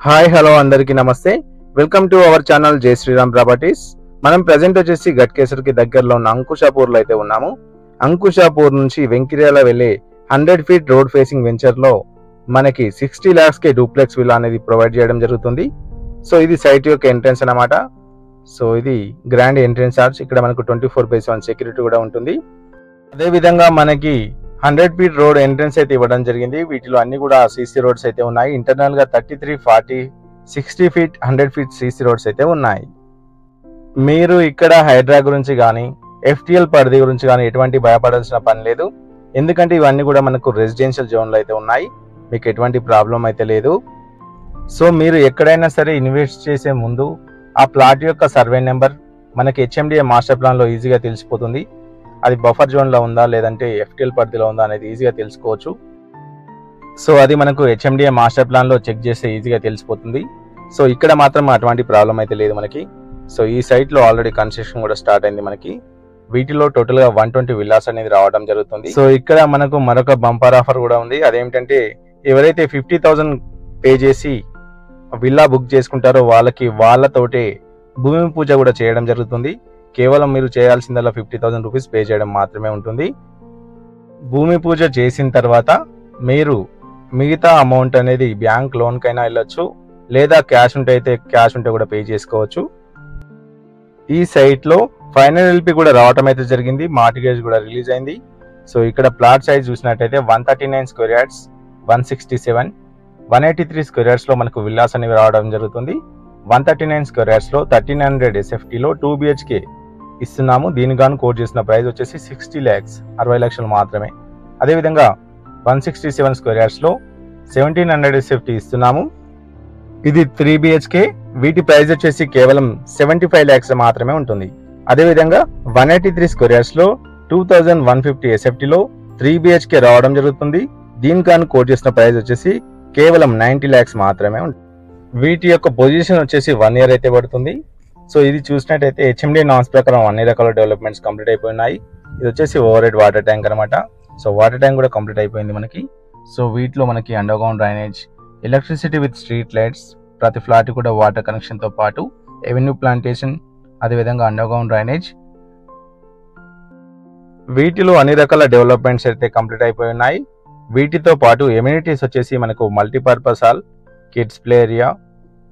Hi hello అందరికీ నమస్తే. Welcome to our channel జై శ్రీరామ్ ప్రాపర్టీస్. మనం ప్రెజెంట్ వచ్చేసి గట్కేసర్కి దగ్గరలో ఉన్న అంకుషాపూర్లో అయితే ఉన్నాము. అంకుషాపూర్ నుంచి వెంకిర్యాల వెళ్ళే 100 ఫీట్ రోడ్ ఫేసింగ్ వెంచర్లో మనకి 60 lakhs కే డూప్లెక్స్ విల్లా అనేది ప్రొవైడ్ చేయడం జరుగుతుంది. సో ఇది సైట్ యొక్క ఎంట్రన్స్ అన్నమాట. సో ఇది గ్రాండ్ ఎంట్రన్స్ ఆర్చ్. ఇక్కడ మనకు 24/7 సెక్యూరిటీ కూడా ఉంటుంది. అదేవిధంగా మనకి 100 ఫీట్ రోడ్ ఎంట్రన్స్ అయితే ఇవ్వడం జరిగింది. వీటిలో అన్ని కూడా సీసీ రోడ్స్ అయితే ఉన్నాయి. ఇంటర్నల్ గా 33, 40, 60 ఫీట్ 100 ఫీట్ సీసీ రోడ్స్ అయితే ఉన్నాయి. మీరు ఇక్కడ హైడ్రా గురించి కానీ FTL పరిధి గురించి కానీ ఎటువంటి భయపడాల్సిన పని లేదు. ఎందుకంటే ఇవన్నీ కూడా మనకు రెసిడెన్షియల్ జోన్లో అయితే ఉన్నాయి. మీకు ఎటువంటి ప్రాబ్లం అయితే లేదు. సో మీరు ఎక్కడైనా సరే ఇన్వెస్ట్ చేసే ముందు ఆ ప్లాట్ యొక్క సర్వే నెంబర్ మనకి HMDA మాస్టర్ ప్లాన్లో ఈజీగా తెలిసిపోతుంది. అది బఫర్ జోన్లో ఉందా లేదంటే FTL పరిధిలో ఉందా అనేది ఈజీగా తెలుసుకోవచ్చు. సో అది మనకు HMDA మాస్టర్ ప్లాన్లో చెక్ చేస్తే ఈజీగా తెలిసిపోతుంది. సో ఇక్కడ మాత్రం అటువంటి ప్రాబ్లం అయితే లేదు మనకి. సో ఈ సైట్లో ఆల్రెడీ కన్స్ట్రక్షన్ కూడా స్టార్ట్ అయింది మనకి. వీటిలో టోటల్గా 120 విల్లాస్ అనేది రావడం జరుగుతుంది. సో ఇక్కడ మనకు మరొక బంపర్ ఆఫర్ కూడా ఉంది. అదేమిటంటే ఎవరైతే 50,000 పే చేసి విల్లా బుక్ చేసుకుంటారో వాళ్ళతోటే భూమి పూజ కూడా చేయడం జరుగుతుంది. కేవలం మీరు చేయాల్సిందల్లా 50,000 రూపీస్ పే చేయడం మాత్రమే ఉంటుంది. భూమి పూజ చేసిన తర్వాత మీరు మిగతా అమౌంట్ అనేది బ్యాంక్ లోన్కైనా వెళ్ళొచ్చు, లేదా క్యాష్ ఉంటే కూడా పే చేసుకోవచ్చు. ఈ సైట్లో ఫైనల్ LP కూడా రావటం అయితే జరిగింది. మార్టిగేజ్ కూడా రిలీజ్ అయింది. సో ఇక్కడ ప్లాట్ సైజ్ చూసినట్టయితే 139 స్క్వేర్ యార్డ్స్, 167, 183 స్క్వేర్ యార్డ్స్లో మనకు విల్లాస్ అనేవి రావడం జరుగుతుంది. 139 స్క్వేర్ యార్డ్స్లో 1300 SFTలో 2 BHK ఇస్తున్నాము. దీనికి గాను కోట్ చేసిన ప్రైస్ వచ్చేసి 60 lakhs, 60 లక్షలు మాత్రమే. అదేవిధంగా 167 స్క్వేర్ యార్డ్స్లో 1700 SFT ఇస్తున్నాము. ఇది 3 BHK. వీటి ప్రైస్ వచ్చేసి కేవలం 75 lakhs మాత్రమే ఉంటుంది. అదేవిధంగా 183 స్క్వేర్ యార్డ్స్లో 2150 SFTలో 3 BHK రావడం జరుగుతుంది. దీనికి గాను కోట్ చేసిన ప్రైస్ వచ్చేసి కేవలం 90 lakhs మాత్రమే ఉంటుంది. వీటి యొక్క పొజిషన్ వచ్చేసి 1 year అయితే పడుతుంది. సో ఇది చూసినట్టయితే HMDA నామ్స్ ప్రకారం అన్ని రకాల డెవలప్మెంట్స్ కంప్లీట్ అయిపోయినాయి. ఇది వచ్చేసి ఓవర్ హెడ్ వాటర్ ట్యాంక్ అనమాట. సో వాటర్ ట్యాంక్ కూడా కంప్లీట్ అయిపోయింది మనకి. సో వీటిలో మనకి under ground drainage, electricity with street lights, ప్రతి ఫ్లాట్ కూడా వాటర్ కనెక్షన్తో పాటు ఎవెన్యూ ప్లాంటేషన్, అదేవిధంగా అండర్ గ్రౌండ్ డ్రైనేజ్. వీటిలో అన్ని రకాల డెవలప్మెంట్స్ అయితే కంప్లీట్ అయిపోయి ఉన్నాయి. వీటితో పాటు ఎమ్యూనిటీస్ వచ్చేసి మనకు multipurpose hall, kids play area,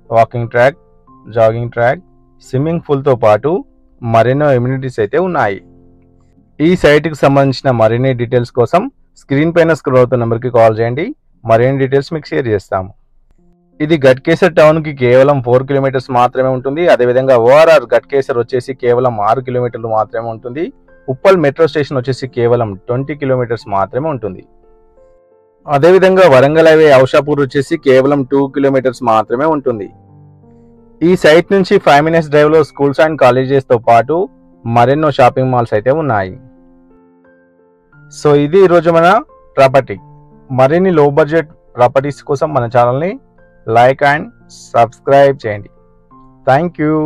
walking track, jogging track, swimming పూల్తో పాటు మరెన్నో ఎమ్యూనిటీస్ అయితే ఉన్నాయి. ఈ సైట్కి సంబంధించిన మరిన్ని డీటెయిల్స్ కోసం స్క్రీన్ పైన స్క్రోల్ అవుతున్న నెంబర్కి కాల్ చేయండి. మరిన్ని డీటెయిల్స్ మీకు షేర్ చేస్తాము. ఇది గట్కేసర్ టౌన్కి కేవలం 4 కిలోమీటర్స్ మాత్రమే ఉంటుంది. అదేవిధంగా ORR గట్కేసర్ వచ్చేసి కేవలం 6 కిలోమీటర్లు మాత్రమే ఉంటుంది. ఉప్పల్ మెట్రో స్టేషన్ వచ్చేసి కేవలం 20 కిలోమీటర్స్ మాత్రమే ఉంటుంది. అదేవిధంగా వరంగల్ హైవే ఔషాపూర్ వచ్చేసి కేవలం 2 కిలోమీటర్స్ మాత్రమే ఉంటుంది. ఈ సైట్ నుంచి 5 minutes డ్రైవ్లో స్కూల్స్ అండ్ కాలేజెస్తో పాటు మరెన్నో షాపింగ్ మాల్స్ అయితే ఉన్నాయి. సో ఇది ఈరోజు మన ప్రాపర్టీ. మరిన్ని లో బడ్జెట్ ప్రాపర్టీస్ కోసం మన ఛానల్ని లైక్ అండ్ సబ్స్క్రైబ్ చేయండి. Thank you.